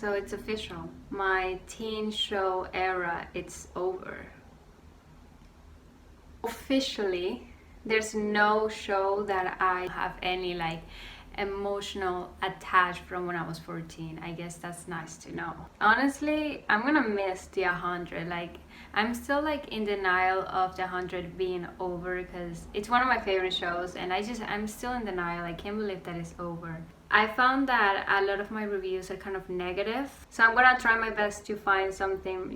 So it's official. My teen show era, it's over. Officially, there's no show that I have any like emotional attached from when I was 14. I guess that's nice to know. Honestly, I'm gonna miss the 100. Like, I'm still like in denial of the 100 being over because it's one of my favorite shows, and I'm still in denial. I can't believe that it's over. I found that a lot of my reviews are kind of negative, so I'm gonna try my best to find something,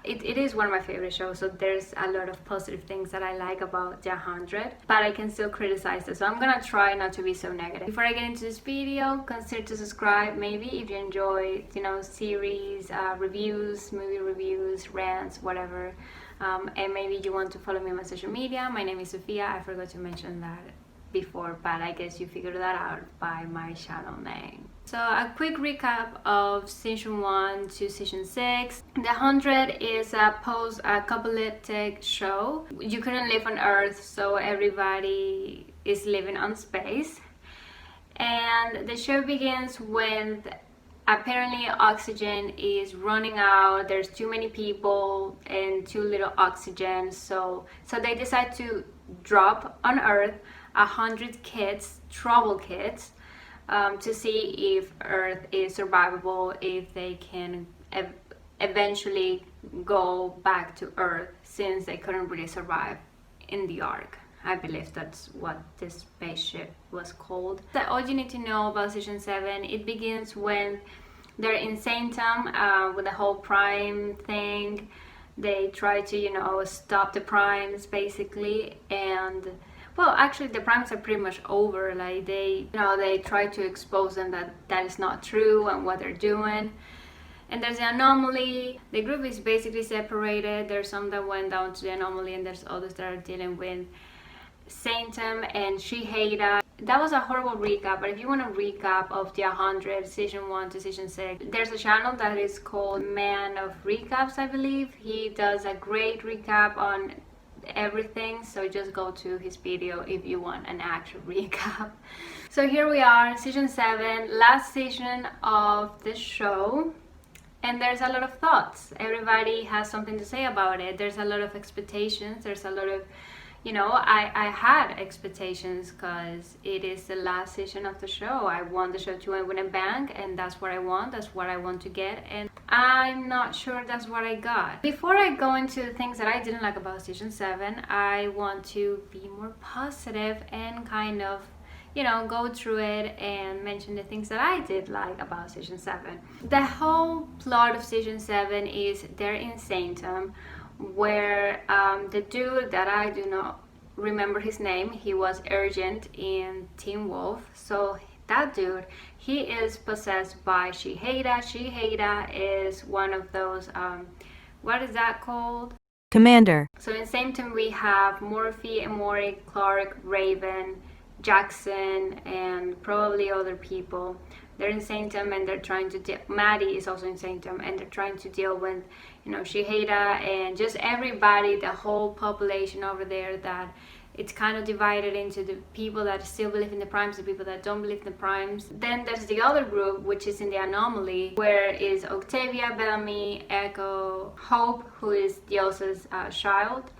it is one of my favorite shows, so there's a lot of positive things that I like about the 100, but I can still criticize it, so I'm gonna try not to be so negative. Before I get into this video, consider to subscribe, maybe, if you enjoy, series, reviews, movie reviews, rants, whatever, and maybe you want to follow me on my social media. My name is Sofia. I forgot to mention that before, but I guess you figured that out by my channel name. So a quick recap of season 1 to season 6. The 100 is a post-apocalyptic show. You couldn't live on Earth, so everybody is living on space. And the show begins with apparently oxygen is running out. There's too many people and too little oxygen, so they decide to drop on Earth 100 kids, trouble kids, to see if Earth is survivable, if they can eventually go back to Earth, since they couldn't really survive in the Ark. I believe that's what this spaceship was called. That's all you need to know about season 7. It begins when they're in Sanctum with the whole Prime thing. They try to, stop the Primes basically, and well, actually the Primes are pretty much over. Like they try to expose them that is not true and what they're doing. And there's the Anomaly. The group is basically separated. There's some that went down to the Anomaly, and there's others that are dealing with Sanctum and She-Hada. That was a horrible recap, but if you want a recap of the 100, season 1 to season 6, there's a channel that is called Man of Recaps, I believe. He does a great recap on everything, so just go to his video if you want an actual recap. So here we are, season 7, last season of this show, and there's a lot of thoughts. Everybody has something to say about it. There's a lot of expectations. There's a lot of I had expectations because it is the last season of the show. I want the show to win a bang, and that's what I want. That's what I want to get, and I'm not sure that's what I got. Before I go into the things that I didn't like about season 7, I want to be more positive and kind of go through it and mention the things that I did like about season 7. The whole plot of season 7 is they're in Sanctum, where the dude that I do not remember his name, he was Urgent in Teen Wolf. So that dude, he is possessed by She-Hada. She-Hada is one of those, what is that called? Commander. So in Sanctum we have Morphe, Emory, Clark, Raven, Jackson, and probably other people. They're in Sanctum and they're trying to Maddie is also in Sanctum, and they're trying to deal with She-Hada and just everybody, the whole population over there, that it's kind of divided into the people that still believe in the Primes, the people that don't believe in the Primes. Then there's the other group, which is in the Anomaly, where is Octavia, Bellamy, Echo, Hope, who is Diosa's child,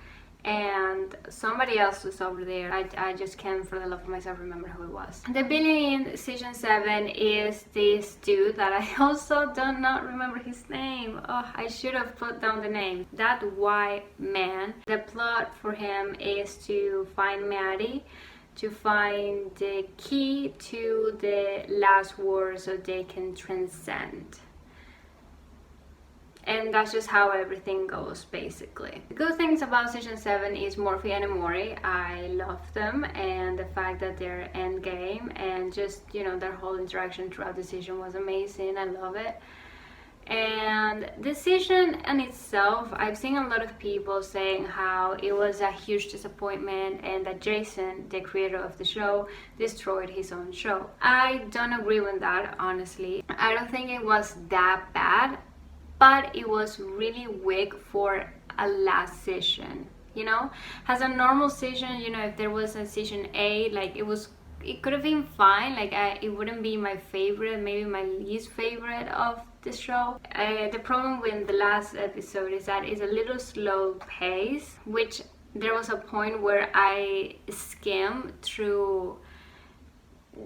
and somebody else was over there. I just can't for the love of myself remember who it was. The villain in season 7 is this dude that I also do not remember his name. Oh, I should have put down the name. That white man. The plot for him is to find Maddie, to find the key to the last war so they can transcend. And that's just how everything goes, basically. The good things about season 7 is Morphe and Emory. I love them, and the fact that they're endgame, and just, their whole interaction throughout the season was amazing. I love it. And the season in itself, I've seen a lot of people saying how it was a huge disappointment and that Jason, the creator of the show, destroyed his own show. I don't agree with that, honestly. I don't think it was that bad, but it was really weak for a last season. As a normal season, if there was a season 8, like it could have been fine. Like it wouldn't be my favorite, maybe my least favorite of this show. The problem with the last episode is that it's a little slow pace, which there was a point where I skimmed through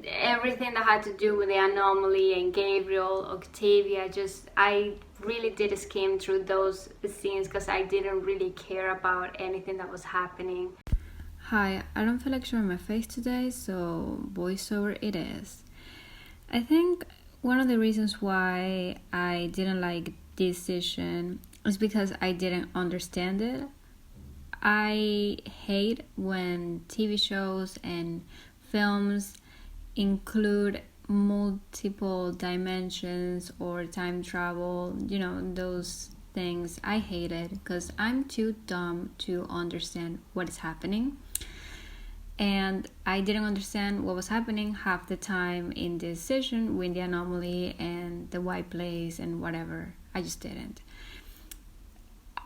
everything that had to do with the anomaly and Gabriel, Octavia. I really did skim through those scenes because I didn't really care about anything that was happening. Hi, I don't feel like showing my face today, so voiceover it is. I think one of the reasons why I didn't like this season is because I didn't understand it. I hate when TV shows and films include multiple dimensions or time travel, those things. I hate it because I'm too dumb to understand what is happening. And I didn't understand what was happening half the time in this season with the anomaly and the white place and whatever. I just didn't.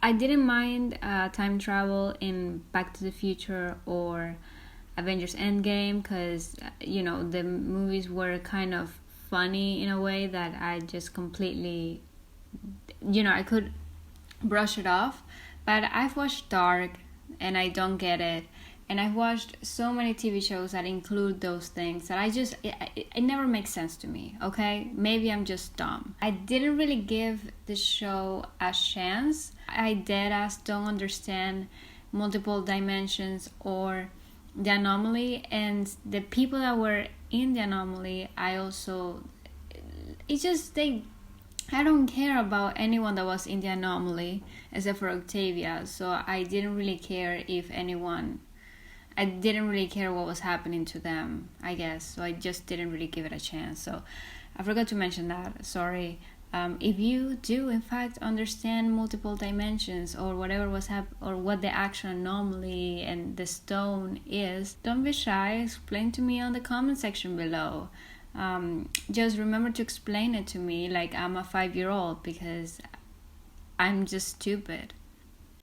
I didn't mind time travel in Back to the Future or Avengers Endgame because, the movies were kind of funny in a way that I just completely, I could brush it off. But I've watched Dark and I don't get it. And I've watched so many TV shows that include those things that it never makes sense to me, okay? Maybe I'm just dumb. I didn't really give the show a chance. I deadass don't understand multiple dimensions or the anomaly, and the people that were in the anomaly, I don't care about anyone that was in the anomaly except for Octavia, so I didn't really care I didn't really care what was happening to them, I guess. So I just didn't really give it a chance. So I forgot to mention that. Sorry. If you do, in fact, understand multiple dimensions or whatever was or what the actual anomaly and the stone is, don't be shy. Explain to me on the comment section below. Just remember to explain it to me like I'm a 5-year-old because I'm just stupid.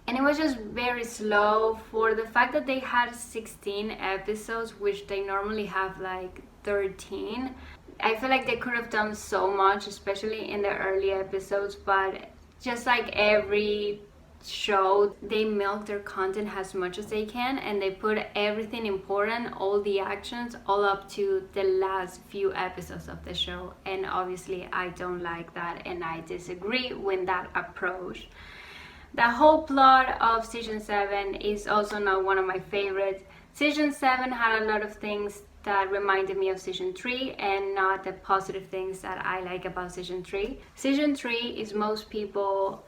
And it was just very slow for the fact that they had 16 episodes, which they normally have like 13. I feel like they could have done so much, especially in the early episodes, but just like every show, they milk their content as much as they can and they put everything important, all the actions, all up to the last few episodes of the show. And obviously I don't like that and I disagree with that approach. The whole plot of Season 7 is also not one of my favorites. Season 7 had a lot of things that reminded me of Season 3 and not the positive things that I like about Season 3. Season 3 is most people's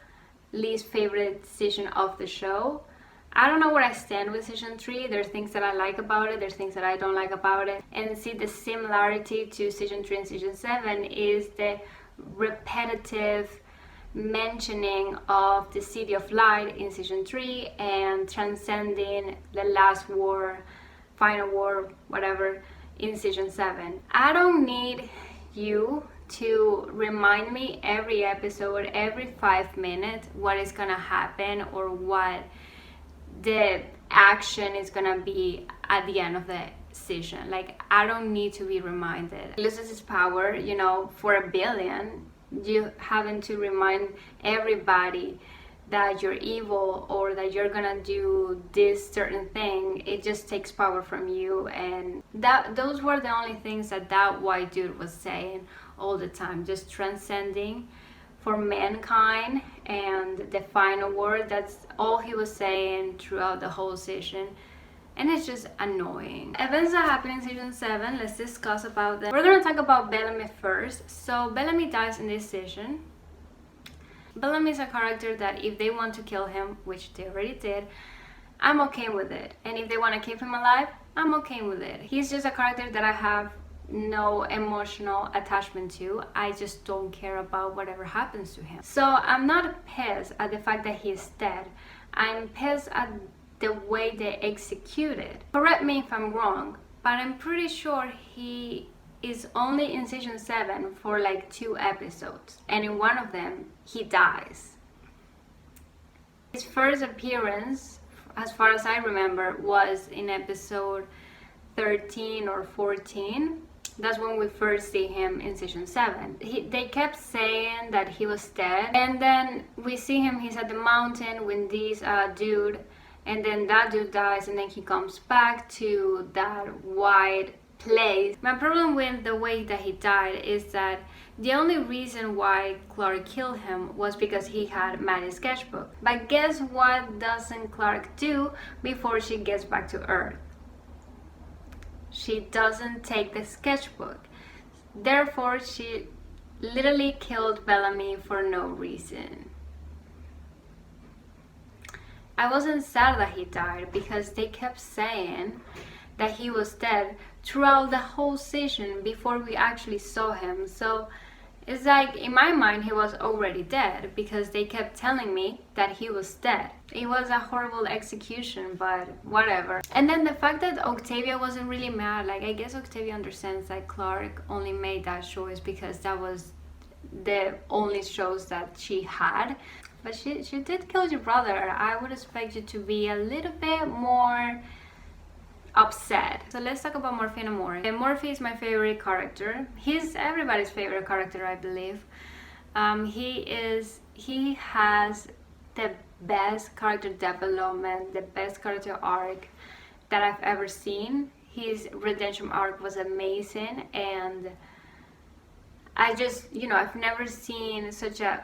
least favorite season of the show. I don't know where I stand with Season 3. There's things that I like about it, there's things that I don't like about it. And see, the similarity to Season 3 and Season 7 is the repetitive mentioning of the City of Light in Season 3 and transcending the last war, final war, whatever, in Season 7. I don't need you to remind me every episode, every 5 minutes, what is gonna happen or what the action is gonna be at the end of the season. Like, I don't need to be reminded. He loses his power, for $1 billion. You having to remind everybody that you're evil or that you're gonna do this certain thing, it just takes power from you. And those were the only things that white dude was saying all the time, just transcending for mankind and the final word. That's all he was saying throughout the whole season. And it's just annoying. Events that happen in Season 7, let's discuss about them. We're gonna talk about Bellamy first. So Bellamy dies in this season. Bellamy is a character that if they want to kill him, which they already did, I'm okay with it. And if they want to keep him alive, I'm okay with it. He's just a character that I have no emotional attachment to. I just don't care about whatever happens to him. So I'm not pissed at the fact that he's dead. I'm pissed at the way they execute it. Correct me if I'm wrong, but I'm pretty sure he is only in Season 7 for like 2 episodes, and in one of them he dies. His first appearance, as far as I remember, was in episode 13 or 14, That's when we first see him in season 7. They kept saying that he was dead, and then we see him, he's at the mountain with this dude, and then that dude dies, and then he comes back to that white place. My problem with the way that he died is that the only reason why Clark killed him was because he had Maddie's sketchbook. But guess what doesn't Clark do before she gets back to Earth? She doesn't take the sketchbook. Therefore, she literally killed Bellamy for no reason. I wasn't sad that he died because they kept saying that he was dead throughout the whole season before we actually saw him. So it's like, in my mind, he was already dead because they kept telling me that he was dead. It was a horrible execution, but whatever. And then the fact that Octavia wasn't really mad, like, I guess Octavia understands that Clark only made that choice because that was the only shows that she had. But she did kill your brother. I would expect you to be a little bit more upset. So let's talk about Morphe and Amory. And Morphe is my favorite character. He's everybody's favorite character, I believe. He has the best character development, the best character arc that I've ever seen. His redemption arc was amazing, and I just, I've never seen such a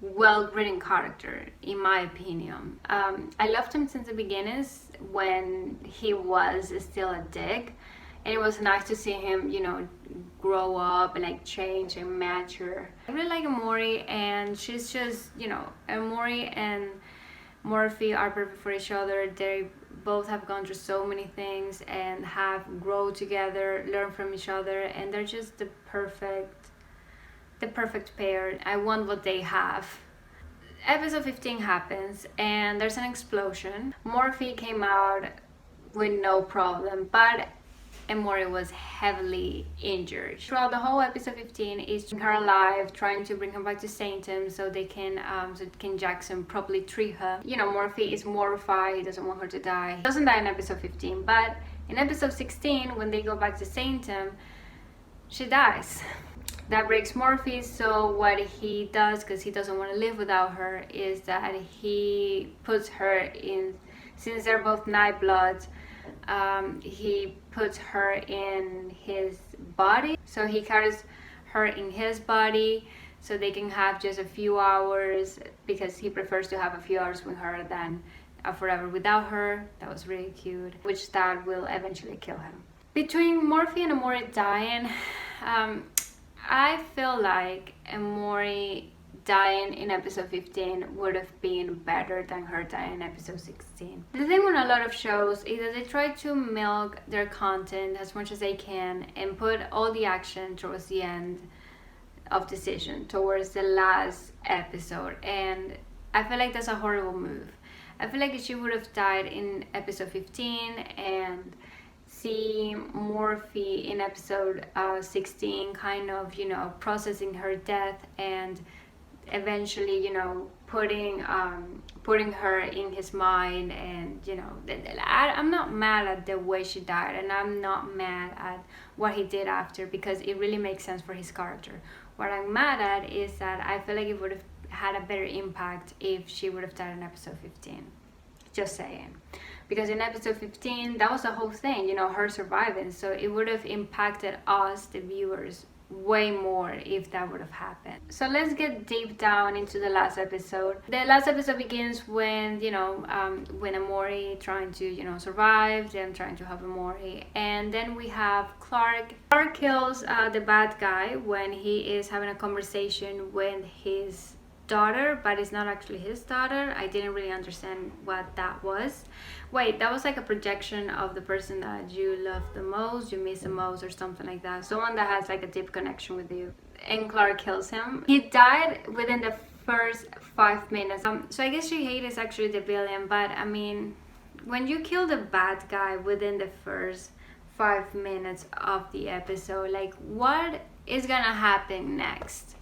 well-written character, in my opinion. I loved him since the beginnings when he was still a dick, and it was nice to see him, grow up and like change and mature. I really like Amory, and she's just, Amory and Morphe are perfect for each other. They both have gone through so many things and have grown together, learned from each other, and they're just the perfect pair. I want what they have. Episode 15 happens and there's an explosion. Morphe came out with no problem, but Amory was heavily injured. Throughout the whole episode 15 is keeping her alive, trying to bring her back to Sanctum so Ken Jackson properly treat her. Morphe is mortified, he doesn't want her to die. He doesn't die in episode 15, but in episode 16, when they go back to Sanctum, she dies. That breaks Morphe, so what he does, because he doesn't want to live without her, is that he puts her in, since they're both Nightbloods, he puts her in his body. So he carries her in his body so they can have just a few hours, because he prefers to have a few hours with her than forever without her. That was really cute, which that will eventually kill him. Between Morphe and Amory dying, I feel like Amory dying in episode 15 would have been better than her dying in episode 16. The thing with a lot of shows is that they try to milk their content as much as they can and put all the action towards the end of the season, towards the last episode, and I feel like that's a horrible move. I feel like if she would have died in episode 15 and see Morphe in episode 16 kind of, processing her death and eventually, putting her in his mind, and, I'm not mad at the way she died, and I'm not mad at what he did after, because it really makes sense for his character. What I'm mad at is that I feel like it would have had a better impact if she would have died in episode 15. Just saying. Because in episode 15, that was the whole thing, her surviving. So it would have impacted us, the viewers, way more if that would have happened. So let's get deep down into the last episode. The last episode begins when, when Amory trying to, survive, them trying to help Amory. And then we have Clark. Clark kills the bad guy when he is having a conversation with his daughter, but it's not actually his daughter. I didn't really understand what that was. Wait, that was like a projection of the person that you love the most, you miss the most, or something like that. Someone that has like a deep connection with you. And Clark kills him. He died within the first 5 minutes. So I guess Shahid is actually the villain, but I mean, when you kill the bad guy within the first 5 minutes of the episode, like, what is gonna happen next?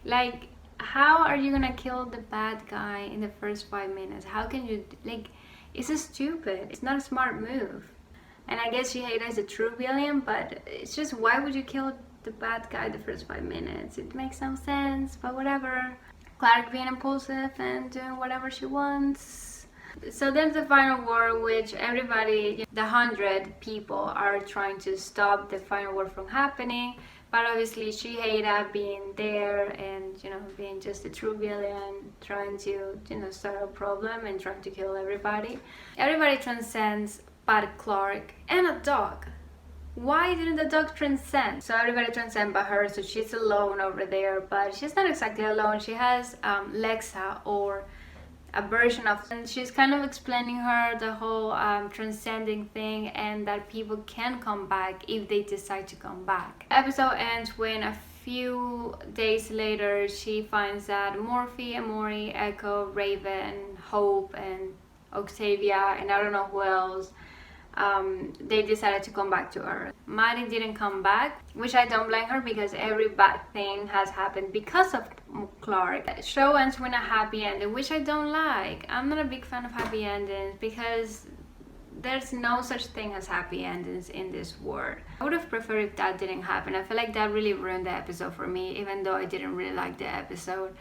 Like, how are you gonna kill the bad guy in the first 5 minutes? How can you, like, it's stupid. It's not a smart move. And I guess Shihada is a true villain, but it's just, why would you kill the bad guy the first 5 minutes? It makes no sense, but whatever. Clarke being impulsive and doing whatever she wants. So there's the final war, which everybody, the 100 people, are trying to stop the final war from happening. But obviously Shihada being there and, being just a true villain, trying to, start a problem and trying to kill everybody. Everybody transcends but Clarke and a dog. Why didn't the dog transcend? So everybody transcends but her, so she's alone over there, but she's not exactly alone. She has Lexa, or a version of, and she's kind of explaining her the whole transcending thing, and that people can come back if they decide to come back. The episode ends when a few days later she finds that Morphe, Emori, Echo, Raven, Hope, and Octavia, and I don't know who else, they decided to come back to Earth. Maddie didn't come back, which I don't blame her, because every bad thing has happened because of Clarke. The show ends with a happy ending, which I don't like. I'm not a big fan of happy endings because there's no such thing as happy endings in this world. I would have preferred if that didn't happen. I feel like that really ruined the episode for me, even though I didn't really like the episode.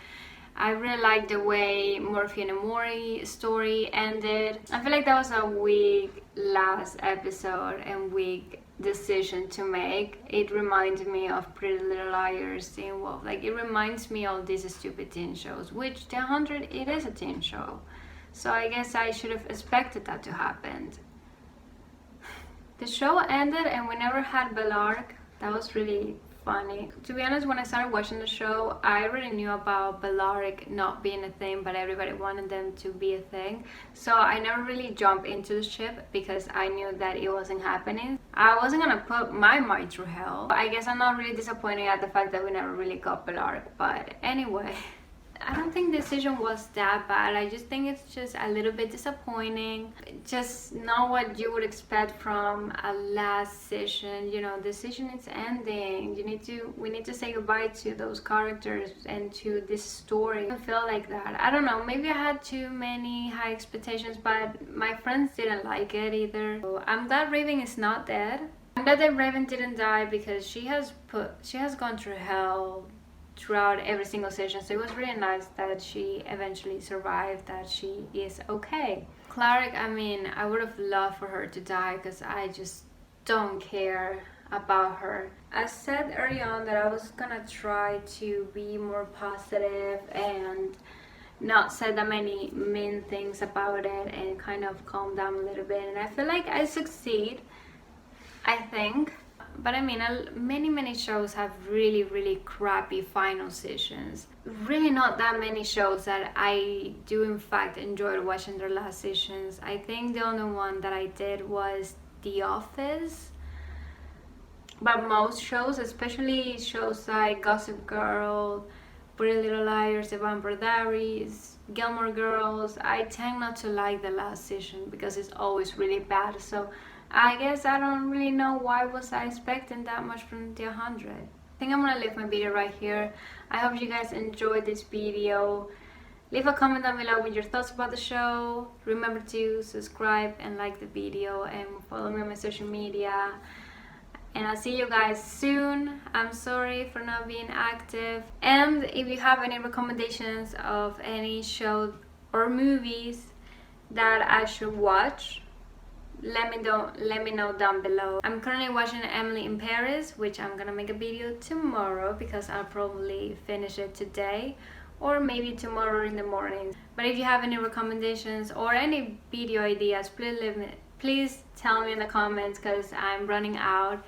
I really liked the way Morphe and Emori story ended. I feel like that was a weak last episode and weak decision to make. It reminded me of Pretty Little Liars, Teen Wolf. Like, it reminds me of these stupid teen shows, which The 100, it is a teen show. So I guess I should have expected that to happen. The show ended and we never had Bellarke. That was really funny. To be honest, when I started watching the show, I already knew about Bellarke not being a thing, but everybody wanted them to be a thing. So I never really jumped into the ship because I knew that it wasn't happening. I wasn't gonna put my mind through hell. I guess I'm not really disappointed at the fact that we never really got Bellarke, but anyway. I don't think the decision was that bad. I just think it's just a little bit disappointing. Just not what you would expect from a last season. The season is ending. We need to say goodbye to those characters and to this story. I feel like that. I don't know, maybe I had too many high expectations, but my friends didn't like it either. So I'm glad Raven is not dead. I'm glad that Raven didn't die, because she has gone through hell throughout every single session, so it was really nice that she eventually survived, that she is okay. Clarke, I would have loved for her to die, because I just don't care about her. I said early on that I was gonna try to be more positive and not say that many mean things about it and kind of calm down a little bit, and I feel like I succeed, I think. But many shows have really crappy final seasons. Really not that many shows that I do in fact enjoy watching their last seasons. I think the only one that I did was The Office. But most shows, especially shows like Gossip Girl, Pretty Little Liars, The Vampire Diaries, Gilmore Girls, I tend not to like the last season because it's always really bad. So I guess I don't really know why was I expecting that much from The 100. I think I'm gonna leave my video right here. I hope you guys enjoyed this video. Leave a comment down below with your thoughts about the show. Remember to subscribe and like the video and follow me on my social media. And I'll see you guys soon. I'm sorry for not being active. And if you have any recommendations of any show or movies that I should watch, let me know down below. I'm currently watching Emily in Paris, which I'm gonna make a video tomorrow because I'll probably finish it today or maybe tomorrow in the morning. But if you have any recommendations or any video ideas, please tell me in the comments, because I'm running out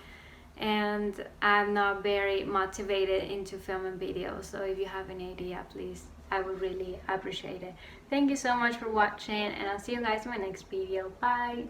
and I'm not very motivated into filming videos. So if you have any idea, please, I would really appreciate it. Thank you so much for watching, and I'll see you guys in my next video. Bye.